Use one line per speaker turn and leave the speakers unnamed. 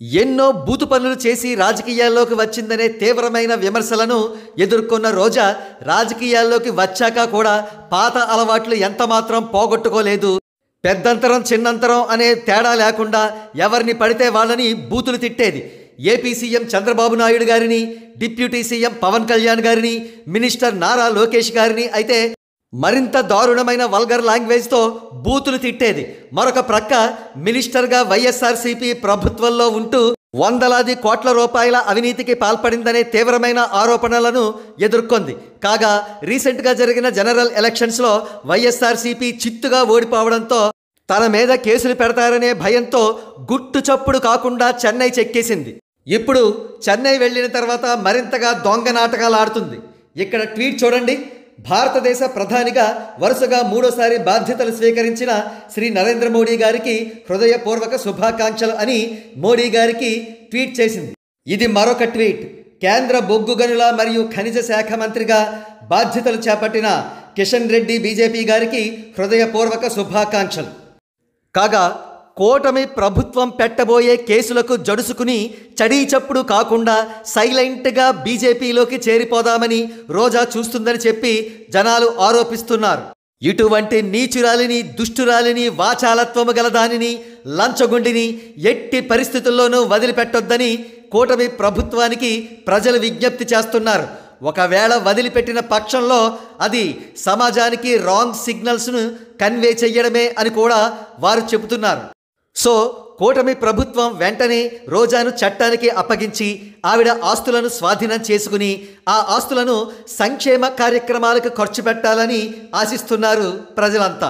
ఎన్నో బూతు పనులు చేసి రాజకీయాల్లోకి వచ్చిందనే తీవ్రమైన విమర్శలను ఎదుర్కొన్న రోజా రాజకీయాల్లోకి వచ్చాక కూడా పాత అలవాట్లు ఎంతమాత్రం పోగొట్టుకోలేదు. పెద్దంతరం చిన్నంతరం అనే తేడా లేకుండా ఎవరిని పడితే వాళ్ళని బూతులు తిట్టేది. ఏపీ సీఎం చంద్రబాబు నాయుడు గారిని, డిప్యూటీ సీఎం పవన్ కళ్యాణ్ గారిని, మినిస్టర్ నారా లోకేష్ గారిని అయితే మరింత దారుణమైన వల్గర్ లాంగ్వేజ్తో బూతులు తిట్టేది. మరొక ప్రక్క మినిస్టర్గా వైఎస్ఆర్సీపీ ప్రభుత్వంలో ఉంటూ వందలాది కోట్ల రూపాయల అవినీతికి పాల్పడిందనే తీవ్రమైన ఆరోపణలను ఎదుర్కొంది. కాగా రీసెంట్గా జరిగిన జనరల్ ఎలక్షన్స్లో వైఎస్ఆర్సీపీ చిత్తుగా ఓడిపోవడంతో తన మీద కేసులు పెడతారనే భయంతో గుట్టు చప్పుడు కాకుండా చెన్నై చెక్కేసింది. ఇప్పుడు చెన్నై వెళ్ళిన తర్వాత మరింతగా దొంగ నాటకాలు ఆడుతుంది. ఇక్కడ ట్వీట్ చూడండి. భారతదేశ ప్రధానిగా వరుసగా మూడోసారి బాధ్యతలు స్వీకరించిన శ్రీ నరేంద్ర మోడీ గారికి హృదయపూర్వక శుభాకాంక్షలు అని మోడీ గారికి ట్వీట్ చేసింది. ఇది మరొక ట్వీట్. కేంద్ర బొగ్గు గనుల మరియు ఖనిజ శాఖ మంత్రిగా బాధ్యతలు చేపట్టిన కిషన్ రెడ్డి బీజేపీ గారికి హృదయపూర్వక శుభాకాంక్షలు. కాగా కూటమి ప్రభుత్వం పెట్టబోయే కేసులకు జడుసుకుని చడీచప్పుడు కాకుండా సైలెంట్గా బీజేపీలోకి చేరిపోదామని రోజా చూస్తుందని చెప్పి జనాలు ఆరోపిస్తున్నారు. ఇటువంటి నీచురాలిని, దుష్టురాలిని, వాచాలత్వము గల దానిని, లంచగొండిని ఎట్టి పరిస్థితుల్లోనూ వదిలిపెట్టొద్దని కూటమి ప్రభుత్వానికి ప్రజలు విజ్ఞప్తి చేస్తున్నారు. ఒకవేళ వదిలిపెట్టిన పక్షంలో అది సమాజానికి రాంగ్ సిగ్నల్స్ను కన్వే చెయ్యడమే అని కూడా వారు చెబుతున్నారు. సో కూటమి ప్రభుత్వం వెంటనే రోజాను చట్టానికి అప్పగించి ఆవిడ ఆస్తులను స్వాధీనం చేసుకుని ఆ ఆస్తులను సంక్షేమ కార్యక్రమాలకు ఖర్చు పెట్టాలని ఆశిస్తున్నారు ప్రజలంతా.